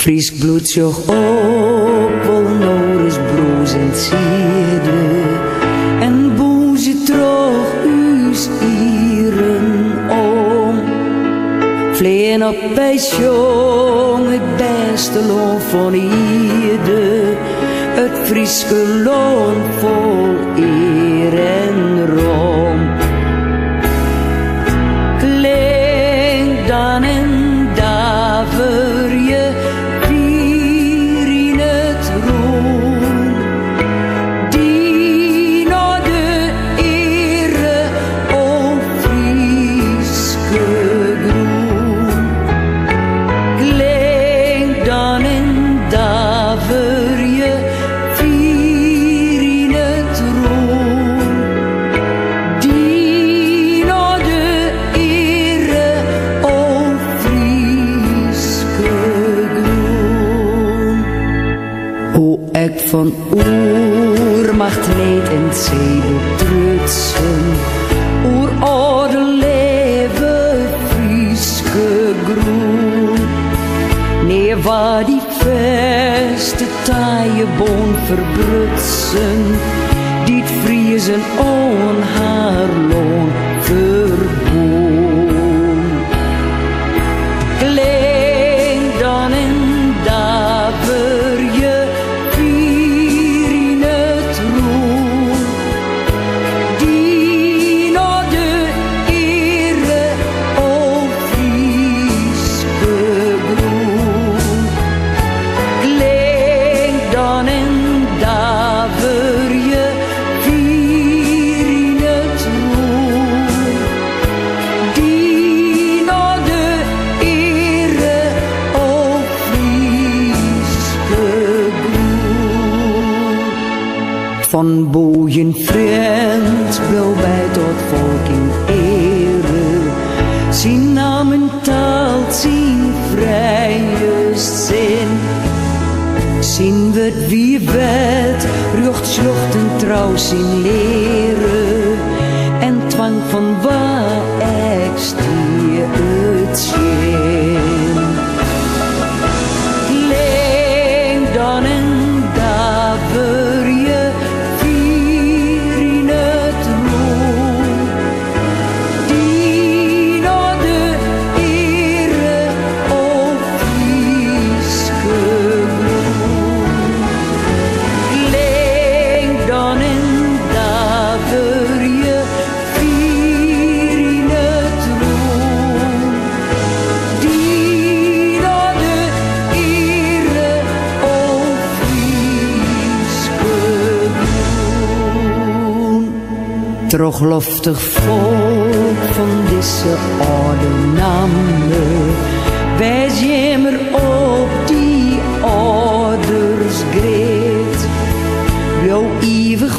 Fries bloed joch op, wel nodig broers en zierde. En boes je terug huis ieren om. Vleen op pensioen, het beste loon van ieder. Het Frieske loon vol eer en roem. Klink dan en daver je vier in het roem. Die naar de ere o Frieske groen. Klink dan en daver je vier in het roem. Die naar de ere o Frieske groen. O ek van oermacht leed en zee trutsen. Oer oude leven Frieske groen. Nee, waar die veste taaie boon verbrutsen, die vriezen on haar loon verboon. Klink dan en daver je vier in het roem. Die naar de ere o Frieske groen. Klink dan en daver je vier in het roem. Die naar de ere o Frieske groen. Van boeien vriend wil wij tot volk in ere. Zijn namen taalt, zijn vrije zin. Zien we het wie wet, rucht, slocht en trouw zien leren. En twang van waar ik stier het zin. Klink dan en daver je vier in het roem. Die naar de ere o Frieske groen. Klink dan en daver je vier in het roem. Die naar de ere o Frieske groen. Trogloftig volk van deze oude namen, wijs je maar op die ouders greet. Blauw eeuwig